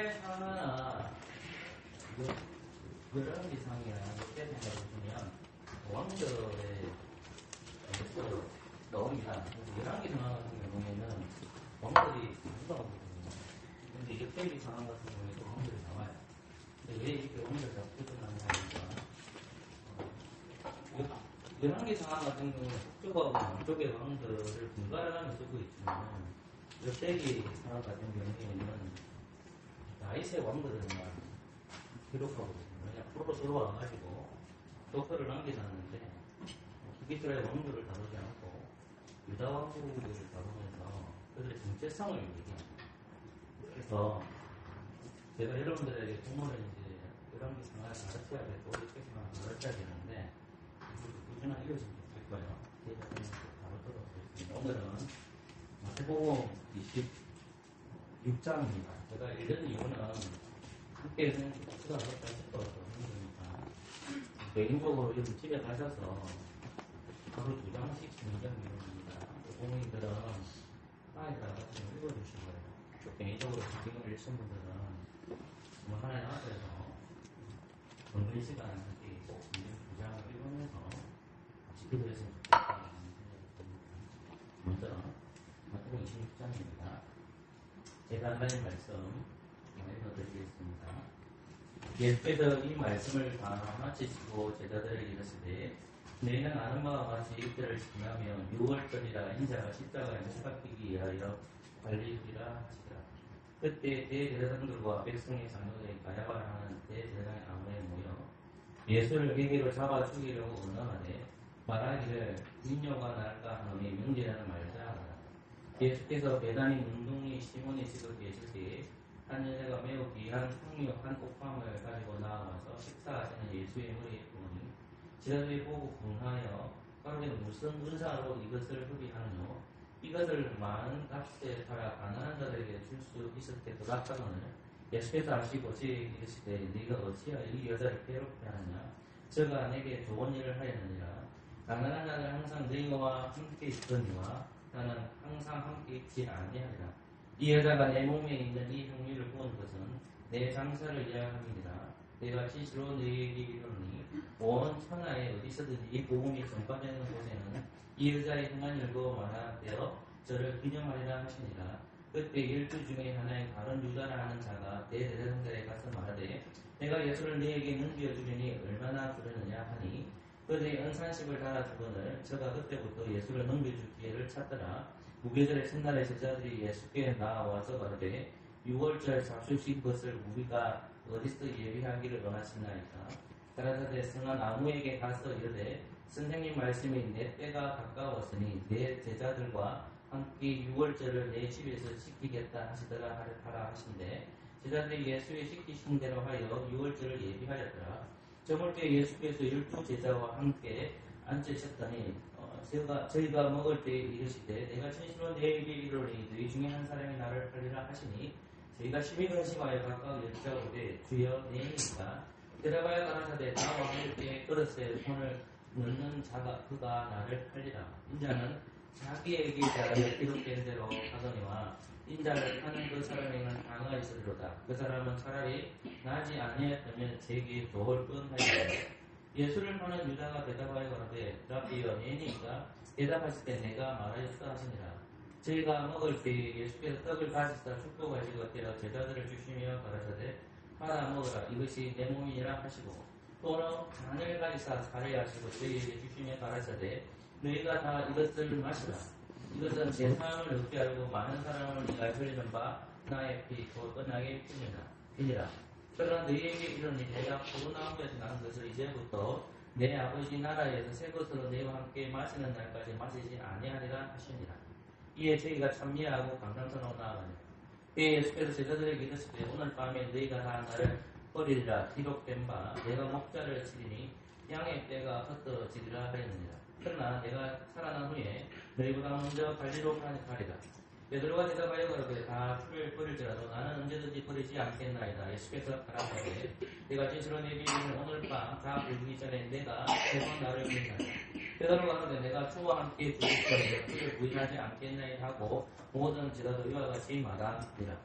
제사의 상하나 열왕기상이나 이렇게 생각해보시면 왕들의 나옵니다. 열왕기 상하 같은 경우에는 왕들이 누가 오거든요. 근데 역대기 상하 같은 경우에도 왕들이 나와요. 근데 왜 이렇게 왕들이 표현하느냐 하니까 열왕기 상하 같은 경우는 북쪽하고 남쪽의 왕들을 분갈하며 쓰고 있지만 역대기 상하 같은 경우에는 다윗의 왕들은만 기록하거든요. 그냥 앞으로 들어와가지고 독서를 남겨놨는데 이스라엘 왕들을 다루지 않고 유다 왕국을 다루면서 그들의 정체성을 얘기합니다. 그래서 제가 여러분들에게 공문을 이제 열왕기 상하를 가르쳐야겠고 이렇게 가르쳐야 되는데 꾸준하게 이어지면 좋겠고요. 제가 다루도록 하겠습니다. 오늘은 마태복음 26장입니다. 제가 읽은 이유는 함께 수가 어렵다 싶어서 하는 거니까 개인적으로 여러분 집에 가셔서 하루 2장씩 성경 읽습니다. 공무원들은 아이들하고 같이 읽어주신 거예요. 개인적으로 성경을 읽으신 분들은 정말 하나님 앞에서 건강 시간 함께 꼭 성경 2장을 읽으면서 같이 기도했으면 좋겠다는 생각이 듭니다. 먼저 마태복음 26장입니다. 제가 하나님 말씀 읽어드리겠습니다. 예수께서 이 말씀을 다 마치시고 제자들에게 이르시되 너희는 아는 바와 같이 이때를 지나면 6월절이라 인자가 십자가에 못 박히기 위하여 관리리라 하시더라. 그때 대제사장들과 백성의 장로들이 가야바라 하는 대제사장의 아무에 모여 예수를 회개로 잡아 죽이려고 언어하되 말하기를 인녀가 날까 하노니 명제라는 말자 하더라. 예수께서 베다니 문둥이 시몬이 지고 계실 때에 한 여자가 매우 귀한 향유 한 옥황을 가지고 나와서 식사하시는 예수의 머리에 부으니 제자들이 보고 궁하여 가로되 무슨 은사로 이것을 흡입하느뇨 이것을 많은 값에 팔아 가난한 자들에게 줄 수 있을 때보다 하거늘 예수께서 아시고 저에게 이르시되 네가 어찌하여 이 여자를 괴롭게 하느냐 저가 내게 좋은 일을 하였느니라. 가난한 자는 항상 너희와 함께 있거니와 나는 항상 함께 있지 아니하리라. 이 여자가 내 몸에 있는 이 향유를 부은 것은 내 장사를 이야기합니다. 내가 진실로 너희에게 이르노니 온 천하에 어디서든지 이 복음이 전파되는 곳에는 이 여자의 행한 일도 말하되어 저를 기념하리라 하시니라. 그때 12 중에 하나인 다른 유다라 하는 자가 대제사장들에 가서 말하되 내가 예수를 너희에게 넘겨주려니 얼마나 주려느냐 하니 그들이 은산식을 달아주거늘 저가 그때부터 예수를 넘겨줄 기회를 찾더라. 무교절의 첫날에 제자들이 예수께 나와서 가르되 6월절 잡수신 것을 우리가 어디서 예비하기를 원하시나이까. 가라사대 성한 아무에게 가서 이르되 선생님 말씀이 내 때가 가까웠으니 내 제자들과 함께 6월절을 내 집에서 지키겠다 하시더라 하라 하신대 제자들이 예수의 시키신 대로 하여 6월절을 예비하였더라. 저물 때 예수께서 12 제자와 함께 앉으셨더니 저희가 먹을 때 이르시되 내가 진실로 너희에게 이르노니 너희 중에 한 사람이 나를 팔리라 하시니 저희가 심히 근심하여 각각 여쭈어보되 주여 내니까 대답하여 가라사대 나와 함께 그릇에 손을 넣는 자가 그가 나를 팔리라. 인자는 자기에게 대하여 기록된 대로 하거니와 인자를 파는 그 사람에게는 당하여 있으리로다. 그 사람은 차라리 나지 아니하였다면 제게 좋을 뻔하리라. 예수를 파는 유다가 대답하여 가라되 라비여 내니까 대답하실 때 내가 말하였다 하시니라. 저희가 먹을 때 예수께서 떡을 가지사 축복하시고 떼어 제자들을 주시며 가라사대 받아 먹으라 이것이 내 몸이니라 하시고 또는 잔을 가지사 사례하시고 저희에게 주시며 가라사대 너희가 다 이것을 마시라. 이것은 내 사함을 얻게 하고 많은 사람을 위하여 흘리는 바 나의 피 곧 은하의 피니라. 그러나 너희에게 이르니 내가 포도나무에서 난 것을 이제부터 내 아버지 나라에서 새 것으로 너희와 함께 마시는 날까지 마시지 아니하리라 하시니라. 이에 저희가 찬미하고 감탄하고 나아가니라. 그에 예수께서 제자들에게 이르시되 오늘 밤에 너희가 다 나를 버리리라. 기록된 바 내가 목자를 치리니 양의 떼가 흩어지리라 하였느니라. 그러나 내가 살아난 후에 너희보다 먼저 갈리로 가리라. 베드로가 대답하여 가로되 다 풀을 버릴지라도 나는 언제든지 버리지 않겠나이다. 예수께서 가라사대 내가 진실로 너희에게 이르노니 오늘 밤 다 불기 전에 내가 세 번 나를 부인하리라. 베드로가 가로되 내가 주와 함께 죽을 것이라 주를 부인하지 않겠나이다 하고 모든 제자도 이와 같이 말하니라.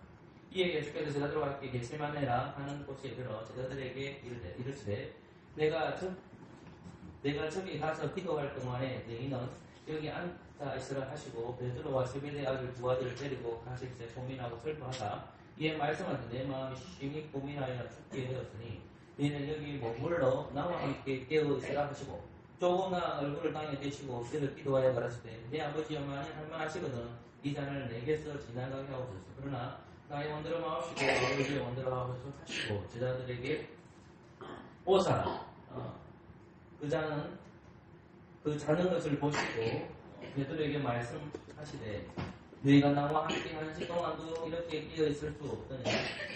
이에 예수께서 제자들과 함께 겟세마네라 하는 곳에 이르러 제자들에게 이르시되 내가 저기 가서 기도할 동안에 너희는 여기 앉아 있으라 하시고 베드로와 세베대의 아들 두 아들을 데리고 가실새 고민하고 슬퍼하다. 이에 말씀하되 내 마음이 심히 고민하여 죽게 되었으니 너희는 여기 머물러 나와 함께 깨어 있으라 하시고 조금나 얼굴을 땅에 대시고 그를 기도하여 가라사대 내 아버지여 만일 할만하시거든 이 잔을 내게서 지나가게 하옵소서. 그러나 나의 원대로 마옵시고 아버지의 원대로 하옵소서 하시고 제자들에게 오사 그 자는 것을 보시고 베드로에게 말씀하시되 너희가 나와 함께 한 시 동안도 이렇게 끼어 있을 수 없더니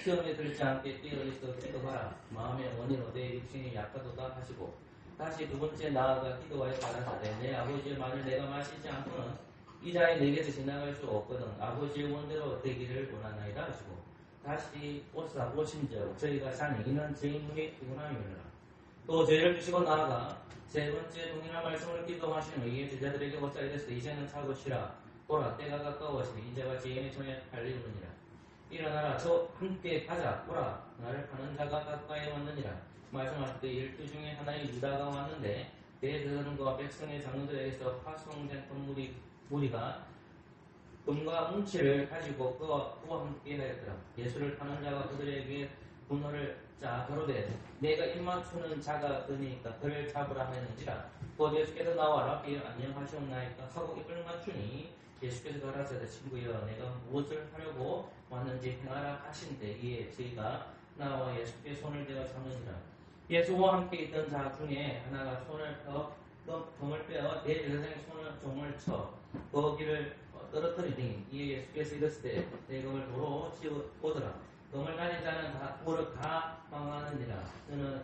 시험에 들지 않게 끼어 있어 기도하라. 마음의 원인으로 내 육신이 약하도다 하시고 다시 두 번째 나아가 기도하여 가라사대 내 아버지의 말을 내가 마시지 않고는 이 자에 내게서 지나갈 수 없거든 아버지의 원대로 되기를 원하나이다 하시고 다시 오사 보신즉 저희가 자니 이는 저희 눈이 피곤함이니라. 또 죄를 주시고 나아가 세 번째 동일한 말씀을 기도하시는 이에 제자들에게 오사 이르시되 이제는 자고 쉬라. 보라 때가 가까워지니 이제와 지금의 전에 달리느니라. 일어나라 저 함께 가자. 보라 나를 파는 자가 가까이 왔느니라. 말씀하실 때 12 중에 하나의 유다가 왔는데 대제사장과 백성의 장로들에게서 파송된 무리가 금과 뭉치를 가지고 그와 함께 하였더라. 예수를 파는 자가 그들에게 분노를 짜 가로되 내가 입맞추는 자가 그니까 그를 잡으라 하였는지라. 곧 예수께서 나와라 안녕하시옵나이까 하고 입을 맞추니 예수께서 가라사대 친구여 내가 무엇을 하려고 왔는지 행하라 하신대. 이에 저희가 나와 예수께 손을 대어 잡느니라. 예수와 함께 있던 자 중에 하나가 검을 빼어 대제사장의 종을 쳐 거기를 떨어뜨리니 이에 예수께서 이르시되 내 검을 도로 치우오더라. 검을 가진 자는 다 망하느니라. 너는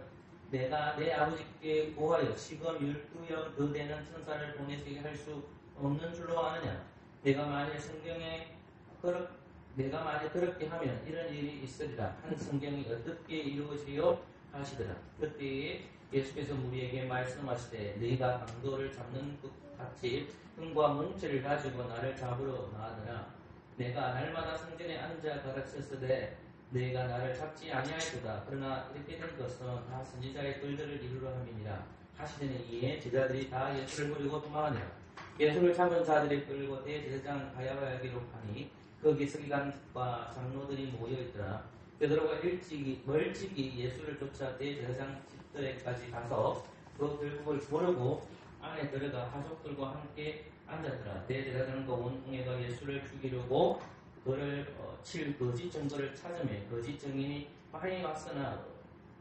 내가 내 아버지께 고하여 지금 12여 더 되는 천사를 보내시게 할 수 없는 줄로 아느냐. 내가 만일 그렇게 하면 이런 일이 있으리라. 한 성경이 어떻게 이루어지요 하시더라. 그때에 예수께서 무리에게 말씀하시되 너희가 강도를 잡는 것 같이 흠과 뭉치를 가지고 나를 잡으러 나가느라. 내가 날마다 성전에 앉아 가르쳤으되 너희가 나를 잡지 아니하였도다. 그러나 이렇게 된 것은 다 선지자의 글들을 이루려 함이니라 하시더니 이에 제자들이 다 예수를 버리고 도망하니라. 예수를 잡은 자들이 끌고 대제사장 가야바에게로 가니 거기 서기관과 장로들이 모여있더라. 베드로가 멀찍이 예수를 쫓아 대제사장 집들에까지 가서 그 결국을 모르고 안에 들어가 가족들과 함께 앉았더라. 대제사장과 원궁회가 예수를 죽이려고 그를 칠 거짓 증거를 찾으며 거짓 증인이 많이 왔으나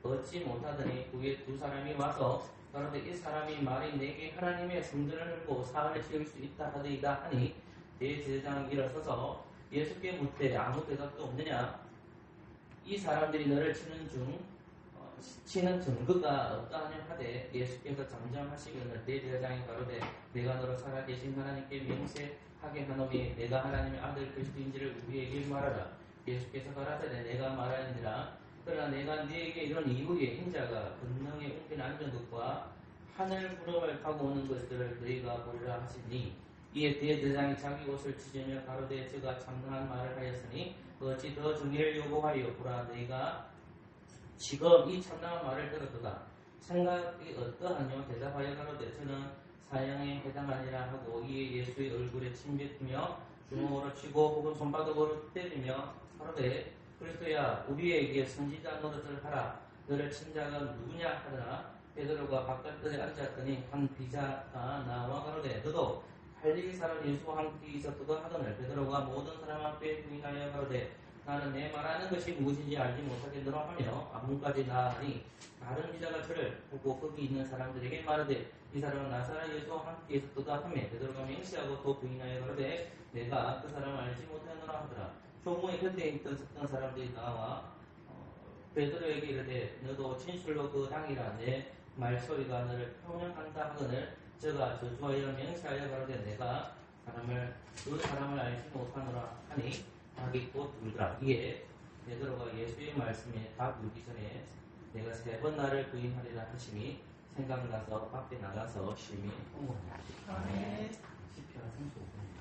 얻지 못하더니 그에 두 사람이 와서 그런데 이 사람이 말이 내게 하나님의 성전을 헐고 사흘을 지을 수 있다 하더이다 하니 대제사장이 일어서서 예수께 묻되 아무 대답도 없느냐. 이 사람들이 너를 치는 증거가 없다하냐 하되 예수께서 잠잠하시기를 대제사장이 가로되 내가 너로 살아계신 하나님께 맹세하게 하노니 내가 하나님의 아들 그리스도인지를 우리에게 말하라. 예수께서 가라사대 내가 말하느니라. 그러나 내가 네게 이런 이후에 인자가 권능에 옮긴 앉은 것과 하늘 구름을 타고 오는 것을 너희가 보리라 하시니 이에 대제사장이 자기 옷을 찢으며 가로되 저가 참나한 말을 하였으니 어찌 더 정의를 요구하리요. 보라 너희가 지금 이 참나한 말을 들었도다. 생각이 어떠하뇨. 대답하여 가로되 저는 사형에 해당하니라 하고 이에 예수의 얼굴에 침뱉으며 주먹으로 치고 혹은 손바닥으로 때리며 가로되 그리스도야 우리에게 선지자 노릇을 하라. 너를 친 자가 누구냐 하더라. 베드로가 바깥들에 앉았더니 한 비자가 나와 가로되 너도 갈릴리 사람 예수와 함께 있었도다 하더니 베드로가 모든 사람 앞에 부인하여 가로되 나는 내 말하는 것이 무엇인지 알지 못하겠노라 하며 안문까지 나아가니 다른 비자가 저를 보고 거기 있는 사람들에게 말하되 이 사람은 나사렛 예수와 함께 있었도다 하며 베드로가 맹세하고 또 부인하여 가로되 내가 그 사람을 알지 못하노라 하더라. 조공의 곁에 있던 사람들이 나와 베드로에게 이르되 너도 진실로 그 당이라 내 말소리가 너를 표명한다 하거늘 저가 저주하여 맹세하여 가로되 내가 그 사람을 알지 못하노라 하니 닭이 또 울더라. 이에 베드로가 예수의 말씀에 닭 울기 전에 내가 3번 나를 부인하리라 하심이 생각나서 밖에 나가서 심히 흥분하니라. 아멘. 시편 35편입니다.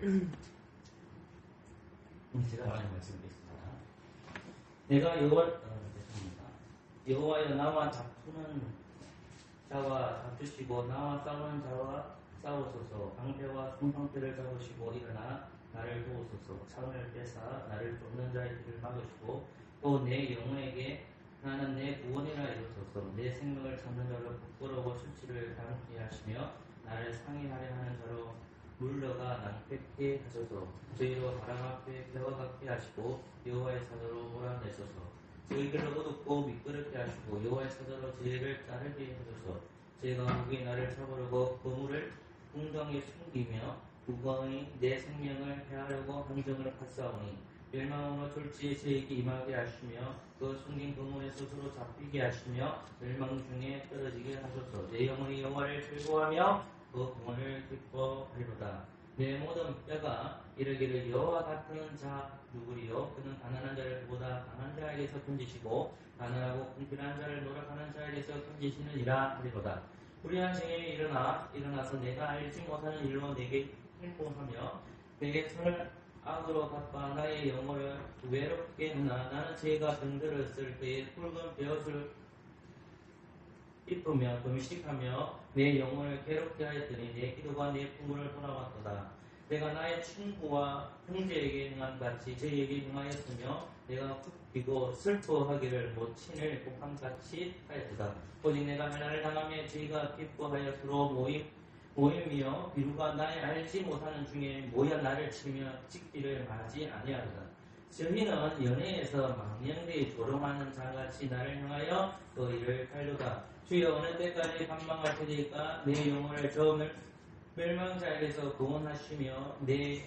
제가 많이 말씀드리겠습니다. 내가 됐습니다. 여호와여 나와 다투는 자와 다투시고 나와 싸우는 자와 싸우소서. 방패와 손방패를 잡으시고 일어나 나를 도우소서. 창을 빼사 나를 쫓는 자의 길을 막으시고 또 내 영혼에게 나는 내 구원이라 이루소서. 내 생명을 찾는 자로 부끄러워 수치를 담게 하시며 나를 상해하려 하는 자로 물러가 낭패케 하소서. 저희로 바람 앞에 배와 같게 하시고 여호와의 사도로 몰아내소서. 저희들을 어둡고 미끄럽게 하시고 여호와의 사도로 저희를 따르게 하소서. 저희가 무기의 나를 잡으려고 그물을 궁덩이에 숨기며 국왕이 내 생명을 해하려고 함정을 팠사오니 멸망으로 졸지에 저에게 임하게 하시며 그 숨긴 그물에 스스로 잡히게 하시며 멸망 중에 떨어지게 하소서. 내 영혼이 여호와를 즐거워하며 그 구원을 기뻐하리로다. 내 모든 뼈가 이르기를 여호와 같은 자 누구리요? 그는 가난한 자를 보다 강한 자에게서 건지시고 가난하고 궁핍한 자를 노력하는 자에게서 건지시느니라 하리로다. 불의한 생에 일어나서 내가 알지 못하는 일로 내게 행동하며 내게 손을 악으로 갚아 나의 영혼을 외롭게 하나. 나는 죄가 병들었을 때에 붉은 베옷을 입으며 금식하며 내 영혼을 괴롭게 하였더니 내 기도가 내 품으로 돌아왔도다. 내가 나의 친구와 형제에게 행한 같이 저희에게 행하였으며 내가 굽히고 슬퍼하기를 못 친을 곡함같이 하였도다. 오직 내가 하나를 당하며 저희가 기뻐하여 서로 모임이여 비루가 나의 알지 못하는 중에 모여 나를 치며 찍기를 말하지 아니하도다. 저희는 연애에서 망령되이 조롱하는 자같이 나를 향하여 그 일을 할도다. 주여 어느 때까지 반망할 테니까 내 영혼을 저 멸망자에게서 구원하시며 내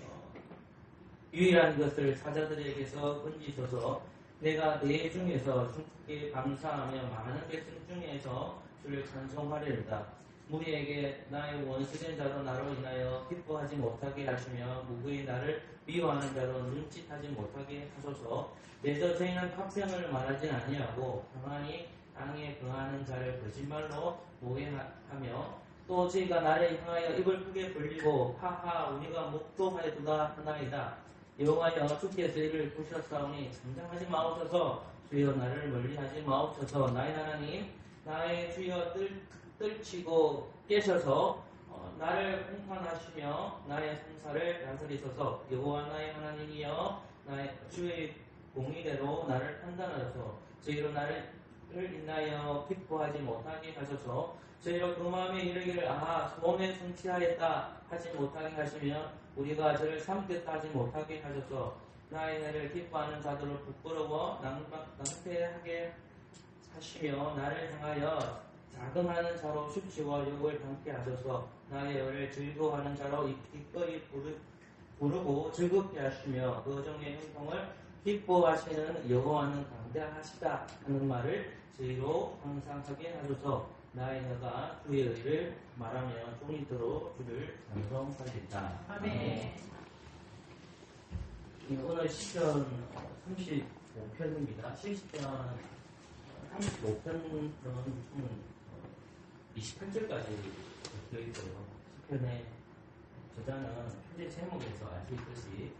유일한 것을 사자들에게서 건지소서. 내가 내 중에서 주께 감사하며 많은 백성 중에서 주를 찬송하리로다. 무리에게 나의 원수된 자로 나로 인하여 기뻐하지 못하게 하시며 무구의 나를 미워하는 자로 눈짓하지 못하게 하소서. 내저 저희는 합평을 말하지 아니하고 평안히 땅에 거하는 자를 거짓말로 모해하며 또 저희가 나를 향하여 입을 크게 벌리고 하하 우리가 목도하였도다 하나이다. 여호와여 주께서 이를 보셨사오니 잠잠하지 마옵소서. 주여 나를 멀리하지 마옵소서. 나의 하나님 나의 주여 떨치고 깨셔서 나를 공판하시며 나의 성사를 다스리소서. 여호와 나의 하나님이여 나의 주의 공의대로 나를 판단하소서. 저희로 나를 인하여 기뻐하지 못하게 하소서. 저희로 그 마음에 이르기를 아하 소원에 성취하였다 하지 못하게 하시며 우리가 저를 삼켰다 하지 못하게 하소서. 나의 해를 기뻐하는 자들로 부끄러워 낭패하게 하시며 나를 향하여 자금하는 자로 수치와 욕을 담게 하소서. 나의 열을 즐거워하는 자로 기꺼이 부르고 즐겁게 하시며 그 정의 형통을 기뻐하시는 여호와는 강대하시다 하는 말을 저희로 항상 하게 하소서. 나의 혀가 주의 의를 말하며 종이도록 주를 찬송하리이다. 아멘. 오늘 시편 35편입니다. 시편 35편은 28절까지 되어 있고요. 시편의 저자는 현재 제목에서 알 수 있듯이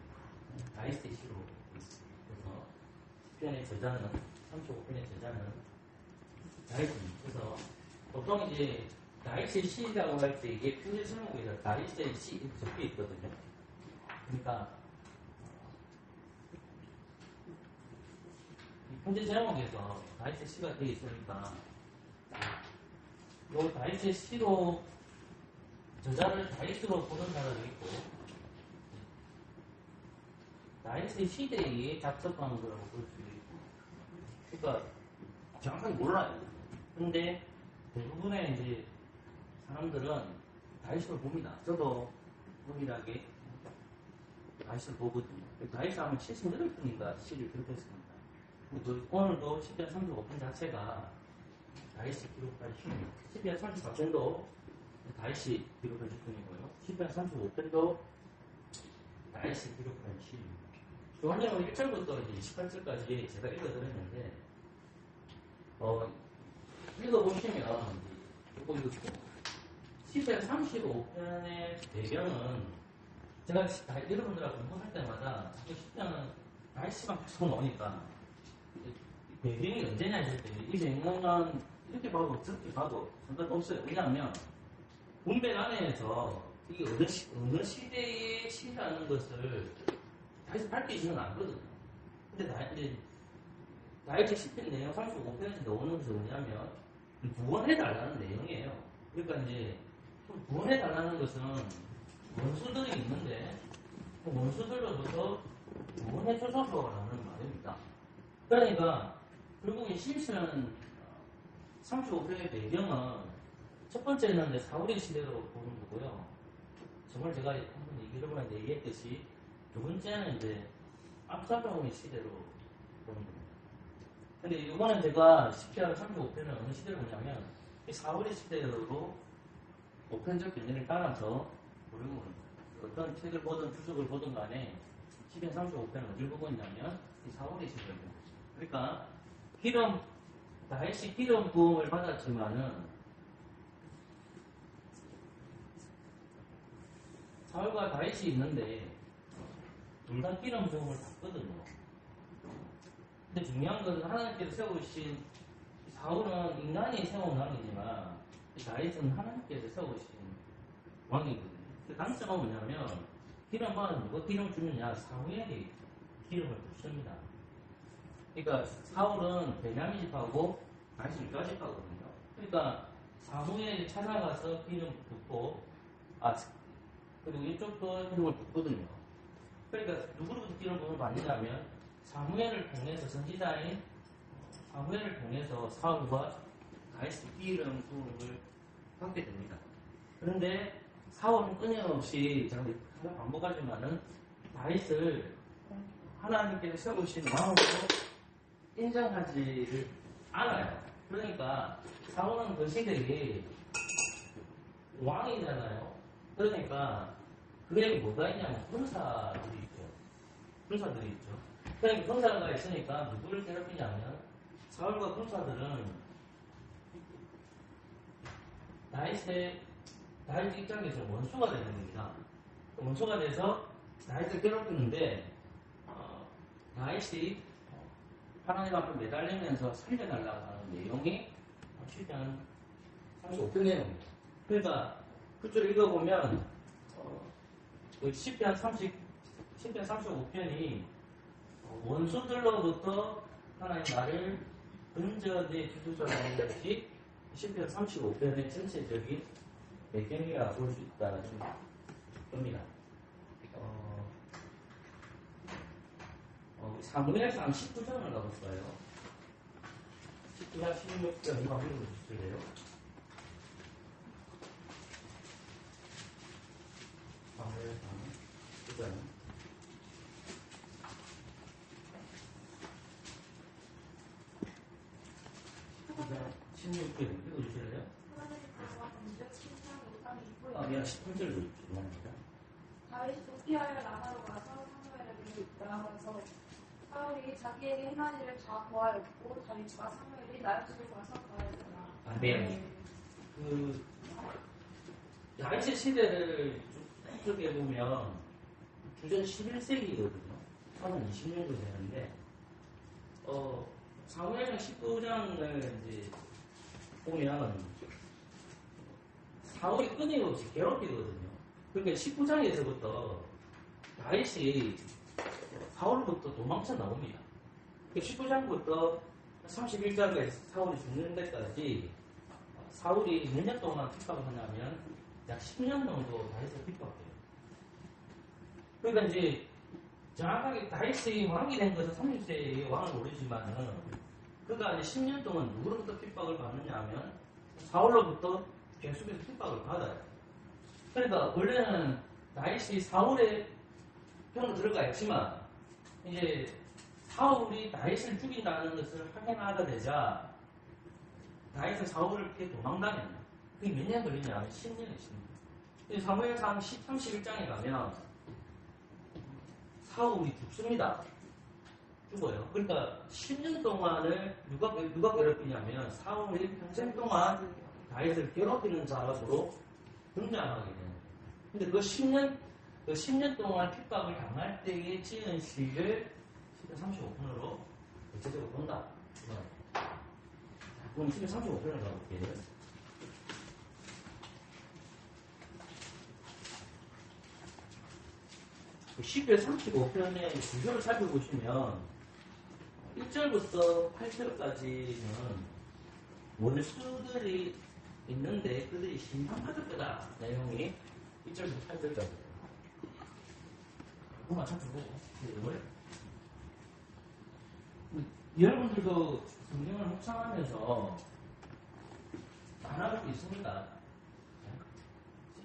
다윗의 시로 있어서 시편의 저자는 35편의 저자는 다윗입니다. 그래서 보통 이제 다윗의 시라고 할 때 이게 현재 제목에서 다윗의 시 적혀 있거든요. 그러니까 현재 제목에서 다윗의 시가 되어 있으니까 요 다윗의 시로 저자를 다윗으로 보는 사람도 있고 다윗의 시대에 작성한 거라고 볼 수 있고 그러니까 정확하게 몰라요. 근데 대부분의 이제 사람들은 다윗을 봅니다. 저도 동일하게 다윗을 보거든요. 다윗을 하면 78편인가 시를 기록했습니다. 오늘도 10편 35편 자체가 다윗이 기록한 시입니다. 10편 34편도 다윗이 기록한 시편이고요. 10편 35편도 다윗이 기록한 시입니다. 요한계시록 1절부터 이제 28절까지 제가 읽어드렸는데 읽어보시면 조금 읽고 10편 35편의 배경은 제가 여러분들하고 공부할 때마다 자꾸 10년은 날씨만 계속 나오니까 배경이 언제냐 했을 때 200년은 이렇게 봐도 저렇게 봐도 상관없어요. 왜냐하면 문맥 안에서 이게 어느 시대의 시라는 것을 다시 밝히지는 않거든요. 근데 나이트 10편 내용 35편에서 나오는 것은 뭐냐면 구원해달라는 내용이에요. 그러니까 이제 구원해달라는 것은 원수들이 있는데 그 원수들로부터 구원해줘서라는 말입니다. 그러니까 결국에 심슨 35편의 배경은 첫 번째는 이제 사울의 시대로 보는 거고요. 정말 제가 한번 여러분한테 얘기했듯이 두 번째는 이제 압살롬의 시대로 보는 겁니다. 근데 이번에 제가 10편 35편은 어느 시대로 보냐면 사울의 시대로 보편적 견해를 따라서 보려고 합니다. 어떤 책을 보든 주석을 보든 간에 10편 35편은 어디를 보고 있냐면 이 사울의 시대를 보고 있습니다. 그러니까 다윗이 기름 부음을 받았지만은 사울과 다윗이 있는데 둘 다 기름 부음을 받거든요. 근데 중요한 것은 하나님께서 세우신 사울은 인간이 세운 왕이지만 다윗은 하나님께서 세우신 왕이거든요. 그 단점은 뭐냐면 기름 받으면 누가 기름을 주느냐? 사무엘이 기름을 붓습니다. 그러니까 사울은 베냐민 집하고 다윗은 유다 집하거든요. 그러니까 사무엘이 찾아가서 기름 붓고 그리고 이쪽도 기름을 붓거든요. 그러니까 누구로부터 기름 부음을 받느냐면 사무엘을 통해서 선지자인 사무엘을 통해서 사울과 다윗이 기름 부음을 받게 됩니다. 그런데 사울은 끊임없이 제가 반복하지만은 다윗을 하나님께서 세우신 왕으로 인정하지를 않아요. 그러니까 사울은 그 시대에 왕이잖아요. 그러니까 그에 뭐가 있냐면 군사들이 있죠. 그러니까 군사가 있으니까 누구를 괴롭히냐면 사울과 군사들은 다윗 입장에서 원수가 되는 겁니다. 원수가 돼서 다윗을 괴롭히는데 다윗이 하나님 앞에 매달리면서 살려달라고 하는 내용이 10편 35편 내용입니다. 그러니까 그쪽을 읽어보면 10편 35편이 원수들로부터 하나님 나를 건져내 주소서라는 것이 10편 35편의 전체적인 배경이라 볼 수 있다는 겁니다. 사무엘상 19장을 가볼까요? 19장 16절 이거 한번 읽어주실래요? 사무엘상 19장 16절 읽어주실래요? 미안 18절도 죄송합니다. 다윗이 도피하여 라마로 가서 사무엘에게 있다. 사울이 자기에게 행한 일을 다 보아였고 다윗과 사무엘이 나요집에 가서 보아였더라. 네. 다윗의 시대를 쭉 보면 주전 11세기거든요. 2020년도 되는데 사무엘상 19장을 이제 보면 사울이 끊임없이 괴롭히거든요. 그러니까 19장에서부터 다윗이 사울로부터 도망쳐 나옵니다. 19장부터 31장까지 사울이 죽는 데까지 사울이 몇 년 동안 핍박을 하냐면 약 10년 정도 다윗을 핍박해요. 그러니까 이제 정확하게 다윗이 왕이 된 것은 30세의 왕을 모르지만은 그가 이제 10년 동안 누구로부터 핍박을 받느냐 하면 사울로부터 계속해서 핍박을 받아요. 그러니까 원래는 다윗이 사울의 편으로 들어가 있지만 이제 사울이 다윗을 죽인다는 것을 확인하게 되자 다윗은 사울을 피해 도망다닙니다. 그게 몇 년 걸리냐면 10년이 있습니다. 사무엘상 31장에 가면 사울이 죽습니다. 죽어요. 그러니까 10년 동안을 누가 괴롭히냐면 사울이 평생 동안 다윗을 괴롭히는 사람으로 등장하게 되는 거예요. 근데 그 10년 그 10년 동안 핍박을 당할 때의 지은 시를 10년 35분으로 대체적으로 본다. 그럼 10년 35분으로 가볼게요. 그 10년 35편의 구조를 살펴보시면 1절부터 8절까지는 원수들이 있는데 그들이 심판받을 거다. 내용이 1절부터 8절까지. 그만 찾아보고. 여러분들도 성경을 묵상하면서 나눠볼 수 있습니다.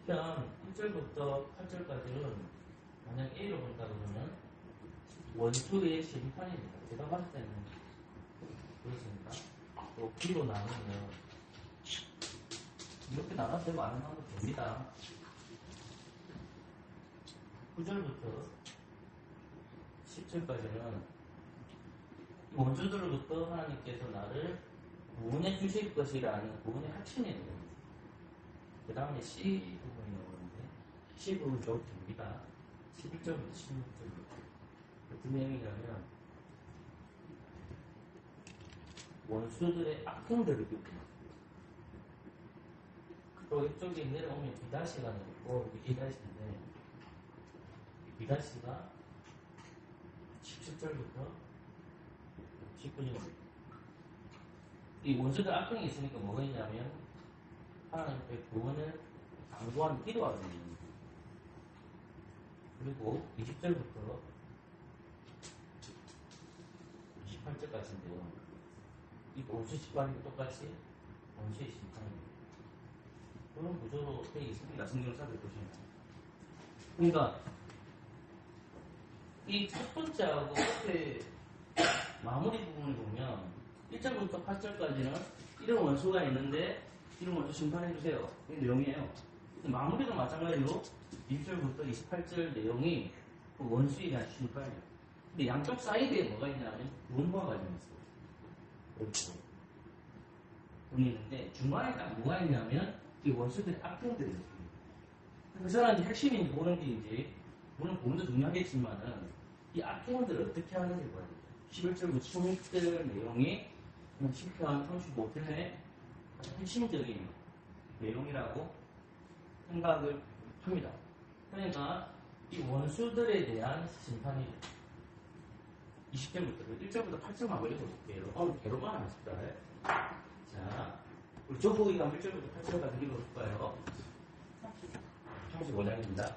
10편 1절부터 8절까지는 만약 A로 본다 그러면 원수의 심판입니다. 제가 봤을 때는 그렇습니다. 또 B로 나누면 이렇게 나눠서 많은 나눠도 됩니다. 9절부터 10절까지는 원수들로부터 하나님께서 나를 구원해 주실 것이라는 구원의 확신이 있는 겁니다. 그 다음에 C 부분이 나오는데 C 부분 좀 됩니다. 11절부터 16절부터 무슨 내용이냐면 원수들의 악행들을 느낍니다. 또 이쪽에 내려오면 비다시가 나오고 비다시인데 비다시가 17절부터 19절 이 원수들 악행이 있으니까 뭐가 있냐면 하나님의 구원을 강조하는 기도하는 겁니다. 그리고 20절부터 28절까지인데요. 이 원수 심판이 똑같이 원수의 심판입니다. 그런 구조로 되어 있습니다. 성경을 살펴보시면. 그러니까 이 첫 번째하고 앞에 마무리 부분을 보면 1절부터 8절까지는 이런 원수가 있는데 이런 원수 심판해주세요. 이 내용이에요. 마무리도 마찬가지로 1절부터 28절 내용이 그 원수에 대한 심판이에요. 근데 양쪽 사이드에 뭐가 있냐면 구원과 관련이 있어요. 이렇게 돈이 있는데 중간에 딱 뭐가 있냐면 이 원수들의 악행들이 있습니다. 그 사람이 핵심인지 모르는지 물론 부분도 중요하겠지만은 이 악행들을 어떻게 하는지 봐야 돼요. 11절부터 16절 내용이 10편 35편의 핵심적인 내용이라고 생각을 합니다. 그러니까 이 원수들에 대한 심판이 20절부터 1절부터 8절만 읽어볼게요. 오늘 괴로만 하십시다. 자, 우리 조부기가 1절부터 8절까지 읽어볼까요? 35장입니다.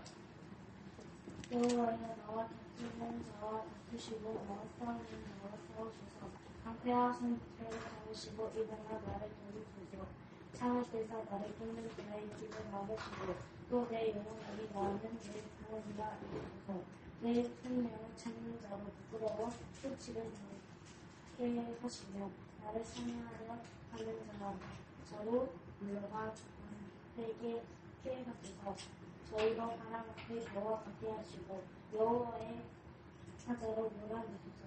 여호와여 나와 다투는 자와 다투시고 나와 싸우는 자와 싸우소서. 강패하신 죄를 잡으시고 일어나 나를 도우소서. 창을 떼사 나를 끊는 자의 길을 막으시고 또 내 영혼이 나는 내 구원이라 이르소서. 내 생명을 찾는 자로 부끄러워 끝치를 하게 하시며 나를 사냥하려 하는 자로 물러가 회개 하소서. 저희가 바람 앞에 저와 같게 하시고 여호와의 사자로 몰아내소서.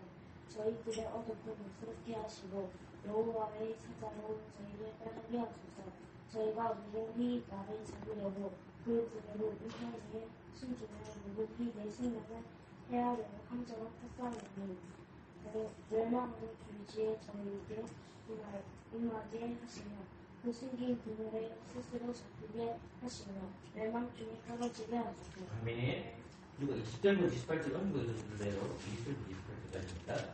저희들의 어둠도 무섭게 하시고 여호와의 사자로 저희를 따르게 하소서. 저희가 무궁히 나를 잡으려고 그 부대로 인생에 숨기며 무궁히 내 생명을 해하려고 함정을 탔사오니 멸망으로 줄지에 저희에게 임하게 하시며 그 숨긴 그물에 스스로 잡히게 하시며 멸망 중에 떨어지게 하소서. 아멘. 그리고 20절부터 28절 언급해 주실래요? 20절부터 28절까지입니다.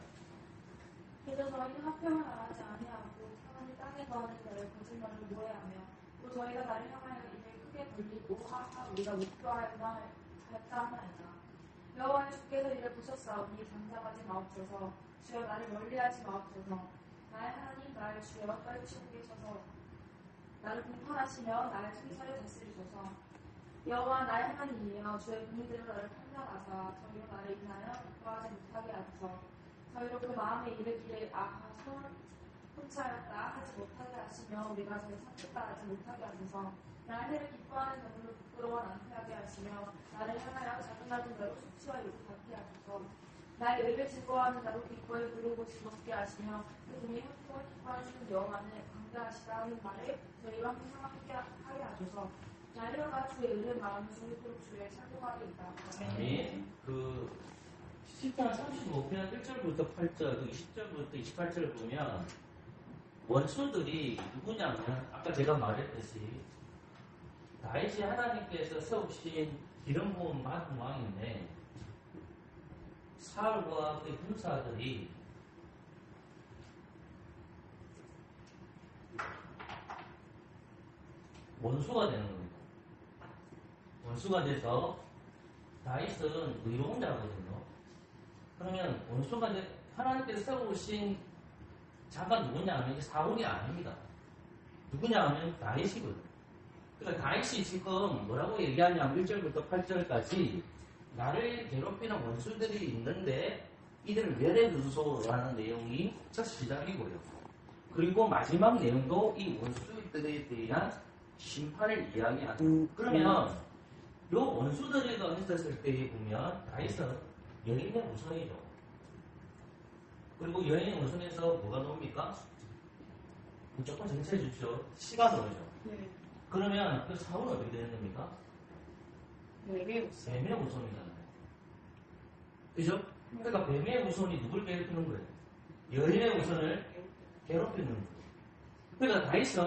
그래서 저희는 화평을 말하지 아니하고 평안히 땅에 거하는 자를 거짓말을 모해하며 또 저희가 나를 향하여 입을 크게 벌리고 하하 우리가 목표하였다 하나이다. 여호와의 주께서 이를 보셨사오니 잠잠하지 마옵소서. 주여 나를 멀리하지 마옵소서. 나의 하나님 나의 주여 떨치고 계셔서 나를 공판하시며 나의 승사를 다스리소서. 여호와 나의 하나님이여 주의 공의대로 나를 판단하사 저희로 나를 인하여 기뻐하지 못하게 하소서. 저희로 그 마음에 이르기를 손 훔차였다 하지 못하게 하시며 우리가 저희 선택다 하지 못하게 하소서. 나의 해를 기뻐하는 자들로 부끄러워 낭패하게 하시며 나를 향하여 작은 낮은 자로 수치와 욕을 받게 하소서. 나의 의를 즐거워하는 자로 기뻐해 부르고 즐겁게 하시며 그 종의 형통을 기뻐하시는 여호와는 강대하시다 하는 말을 저희와 항상 하게 하소서. 자유를 갖추고 의를 마음 중립으로 주의 착고하게 있다. 아니, 그 10장 35편 1절부터 8절, 20절부터 28절을 보면 원수들이 누구냐면 아까 제가 말했듯이 다윗이 하나님께서 세우신 기름 부음 받은 왕인데 사울과 그 군사들이 원수가 되는 겁니다. 원수가 돼서 다윗은 의로운 자거든요. 그러면 원수가 하나님께서 세우신 자가 누구냐 하면 사울이 아닙니다. 누구냐 하면 다윗이거든요. 그러니까 다윗이 지금 뭐라고 얘기하냐면 1절부터 8절까지 나를 괴롭히는 원수들이 있는데 이들을 멸해주소라는 내용이 첫 시작이고요. 그리고 마지막 내용도 이 원수들에 대한 심판을 이야기하는. 그러면 요 원수들이가 있었을 때 보면 다윗은 여인의 우선이죠. 그리고 여인의 우선에서 뭐가 나옵니까? 무조건 정치해 주십시오. 시가 나오죠. 네. 그러면 그 사울은 어떻게 되는 겁니까? 뱀의 뱀의 우선이잖아요. 그죠? 그러니까 뱀의 우선이 누굴 괴롭히는 거예요? 여인의 우선을 괴롭히는 거예요. 그러니까 다윗은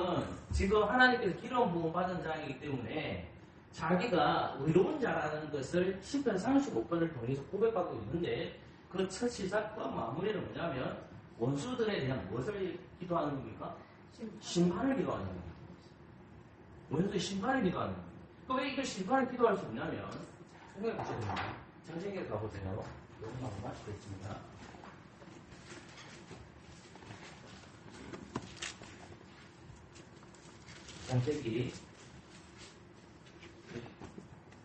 지금 하나님께서 기름 부음 받은 자이기 때문에 자기가 의로운 자라는 것을 10편 35편을 통해서 고백하고 있는데 그 첫 시작과 마무리는 뭐냐면 원수들에 대한 무엇을 기도하는 겁니까? 심판을 기도하는 겁니다. 원수의 심판을 기도하는 겁니다. 그럼 왜 이걸 심판을 기도할 수 있냐면 생각해 보셔야 됩니다. 장생에 가보세요. 여기만 마치겠습니다. 장세기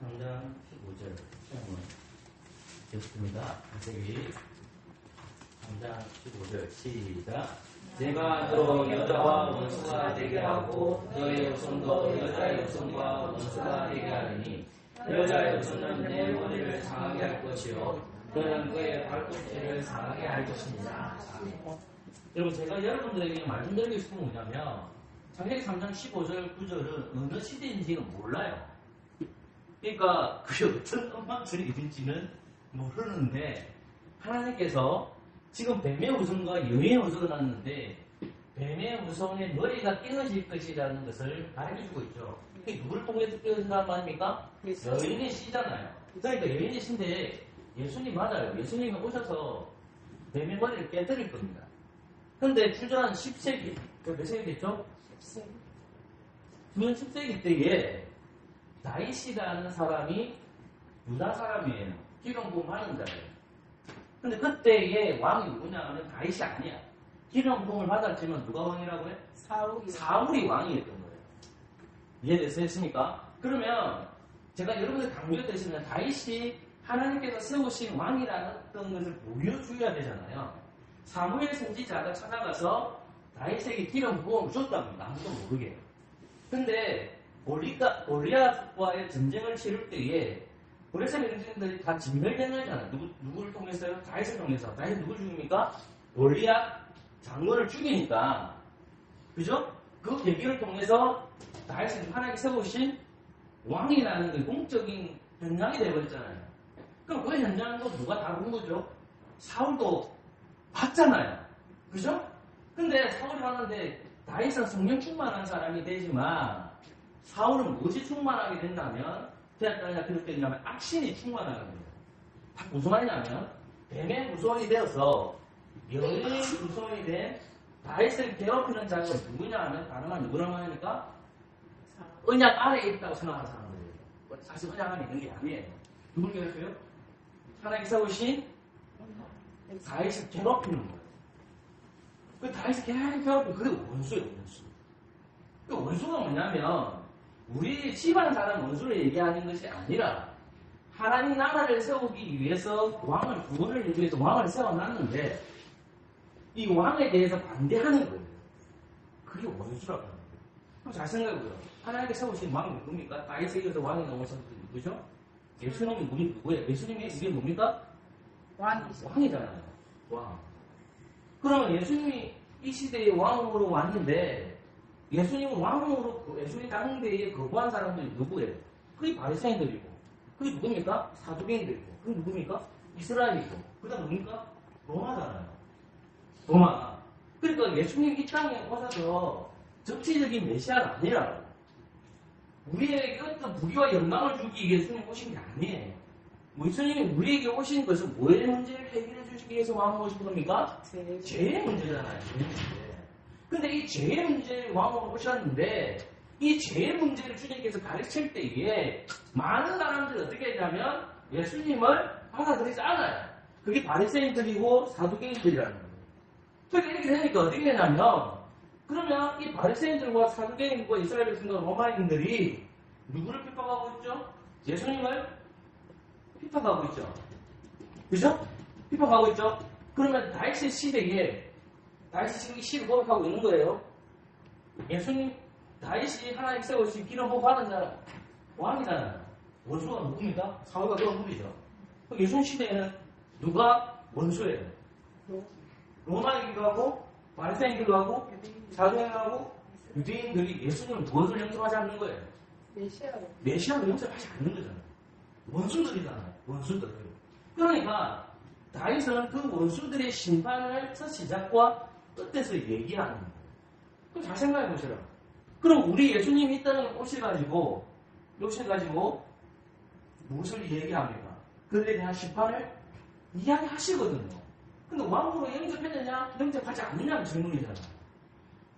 3장 15절 시험은 됐습니다. 장세기 3장 15절 시작. 내가 너 여자와 원수가 되게 하고 너의 후손도 여자의 후손과 원수가 되게 하리니 여자의 후손은 내 머리를 상하게 할 것이요 너는 그의 발꿈치를 상하게 할 것입니다. 여러분 제가 여러분들에게 말씀드리고 싶은 건 뭐냐면 창세기 3장 15절 9절은 어느 시대인지는 몰라요. 그러니까 그게 어떤 음악들이 있는지는 모르는데 하나님께서 지금 뱀의 우선과 여인의 우선을 놨는데 뱀의 우선의 머리가 끊어질 것이라는 것을 가르쳐주고 있죠. 그게 누구를 통해서 끊어진다는 말입니까? 여인의 씨잖아요. 그러니까 여인의 씨인데 예수님 맞아요. 예수님이 오셔서 뱀의 머리를 깨뜨릴 겁니다. 근데 주전 10세기, 몇 세기 됐죠? 10세기. 주전 10세기 때에 다윗이라는 사람이 유다 사람이에요. 기름 부음 받은 자예요. 근데 그때의 왕이 누구냐 하면 다윗이 아니야. 기름 부음을 받았지만 누가 왕이라고 해? 사울이 왕이었던 거예요. 이해됐습니까? 그러면 제가 여러분들 강조했듯이 다윗이 하나님께서 세우신 왕이라는 것을 보여줘야 되잖아요. 사무엘 선지자가 찾아가서 다윗에게 기름 부음을 줬답니다. 아무도 모르게. 근데 골리앗과의 전쟁을 치를 때에 블레셋 민족들이 다 진멸된 거잖아요. 누구를 통해서요? 다윗을 통해서. 다윗이 누굴 죽입니까? 골리앗 장군을 죽이니까. 그죠? 그 계기를 통해서 다윗은 하나님께 세우신 왕이라는 그 공적인 현장이 되어버렸잖아요. 그럼 그 현장도 누가 다룬 거죠? 사울도 봤잖아요. 그죠? 근데 사울이 봤는데 다윗은 성령 충만한 사람이 되지만 사울은 무엇이 충만하게 된다면 되었다냐 그랬더냐면 악신이 충만하게 됩니다. 무슨 말이냐면 뱀의 무소원이 되어서 여인의 무소원이 된 다윗을 괴롭히는 자가 누구냐 하면 다른 말 누구라고 하니까 언약 아래에 있다고 생각하는 사람들이에요. 사실 언약 안에 있는 게 아니에요. 누굴 괴롭혀요? 하나님께 세우신 다윗을 괴롭히는 거예요. 그 다윗을 계속 괴롭히는 그게 원수예요. 원수. 그 원수가 뭐냐면 우리 집안 사람 원수를 얘기하는 것이 아니라 하나님 나라를 세우기 위해서 왕을 구원을 위해서 왕을 세워놨는데 이 왕에 대해서 반대하는 거예요. 그게 원수라고 하는 거예요. 그럼 잘 생각해보세요. 하나님께 세우신 왕이 누굽니까? 다윗에 이어서 왕이 나오신 분이 누구죠? 예수님이 누구예요? 예수님이 이게 뭡니까? 왕이잖아요. 왕. 그러면 예수님이 이 시대의 왕으로 왔는데 예수님을 왕으로 예수님 당대에 거부한 사람들이 누구예요? 그게 바리새인들이고, 그게 누굽니까? 사두개인들이고, 그게 누굽니까? 이스라엘이고, 그다음 누굽니까? 로마잖아요. 로마. 그러니까 예수님 이 땅에 오셔서 정치적인 메시아가 아니라고. 우리에게 어떤 부귀와 영광을 주기 위해 예수님 오신 게 아니에요. 예수님이 우리에게 오신 것은 뭐의 문제를 해결해 주시기 위해서 왕으로 오신 겁니까? 죄의 문제잖아요. 죄의 문제. 근데 이 죄의 문제를 왕으로 오셨는데 이 죄의 문제를 주님께서 가르칠 때에 많은 사람들이 어떻게 했냐면 예수님을 받아들이지 않아요. 그게 바리새인들이고 사두개인들이라는 거예요. 그러니까 이렇게 되니까 어떻게 되냐면 그러면 이 바리새인들과 사두개인과 이스라엘 백성과 로마인들이 누구를 핍박하고 있죠? 예수님을 핍박하고 있죠. 그죠? 핍박하고 있죠? 그러면 다윗의 시대에 다윗이 지금 이 시를 고백하고 있는 거예요. 예수님, 다윗이 하나님 세우신 기름 부어 받은 자 왕이잖아요. 원수가 누굽니까? 사울과 그런 분이죠. 예수님 시대에는 누가 원수예요? 로마이기도 하고 바리새인들도 하고 사두개인하고 유대인들이 예수님을 무엇을 영접하지 않는 거예요? 메시아를 영접하지 않는 거잖아요. 원수들이잖아요. 원수들. 그러니까 다윗은 그 원수들의 심판을 첫 시작과 끝에서 얘기하는 거예요. 그럼 잘 생각해 보시라. 그럼 우리 예수님이 이 땅에 오셔가지고 무엇을 얘기합니까? 그들에 대한 심판을 이야기하시거든요. 근데 왕으로 영접했느냐, 영접하지 않느냐는 질문이잖아요.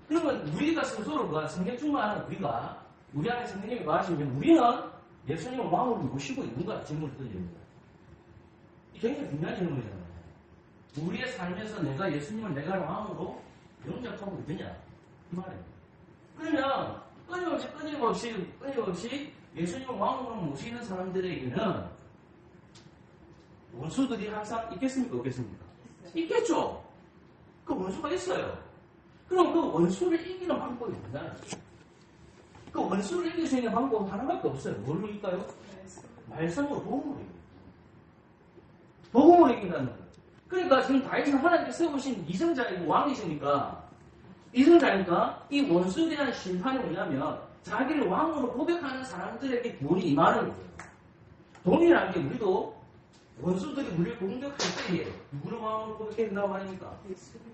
그러면 우리가 스스로가 성경 충만한 우리 안에 성령님이 말하시면 우리는 예수님을 왕으로 모시고 있는가 질문을 던집니다. 이게 굉장히 중요한 질문이잖아요. 우리의 삶에서 내가 예수님을 내가 왕으로 영접하고 있느냐 이 말이에요. 그러면 끊임없이 예수님을 왕으로 모시는 사람들에게는 원수들이 항상 있겠습니까? 없겠습니까? 있겠죠. 그 원수가 있어요. 그럼 그 원수를 이기는 방법이 뭐냐? 그 원수를 이길 수 있는 방법은 하나밖에 없어요. 뭘로 이길까요? 말씀으로 복음으로 이긴다는 거예요. 그러니까 지금 다윗은 하나님께 세우신 이성자이고 왕이시니까 이 원수에 대한 심판이 뭐냐면 자기를 왕으로 고백하는 사람들에게 돈이 임하는 거예요. 돈이라는 게 우리도 원수들이 우리를 공격할 때에 누구를 왕으로 고백해야 된다고 말입니까?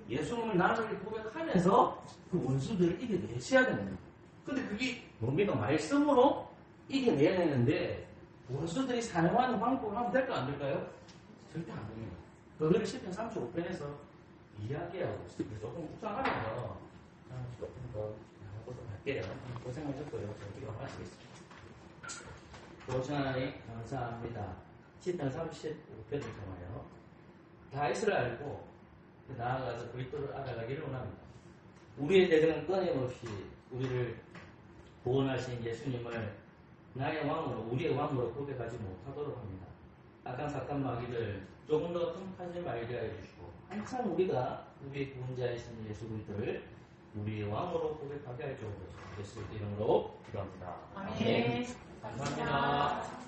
예수님을 나를 고백하면서 그 원수들을 이겨내셔야 되는 거예요. 근데 그게 뭡니까? 말씀으로 이겨내야 되는데 원수들이 사용하는 방법을 하면 될까 안 될까요? 절대 안 됩니다. 그거를 시편 35편에서 이야기하고 있습니다. 조금 묵상하면서 조금 더 나아가도록 할게요. 고생하셨고요. 저희가 마치겠습니다. 보신 하나님 감사합니다. 시편 35편을 통하여 다윗을 알고 나아가서 그리스도를 알아가기를 원합니다. 우리의 대들은 끊임없이 우리를 구원하신 예수님을 나의 왕으로 우리의 왕으로 고백하지 못하도록 합니다. 악한 사탄 마귀를 조금 더 틈타지 말게 해주시고 항상 우리가 우리의 구원자이신 예수 그리스도를 우리의 왕으로 고백하게 할 정도로 예수 이름으로 기도합니다. 아멘. 감사합니다.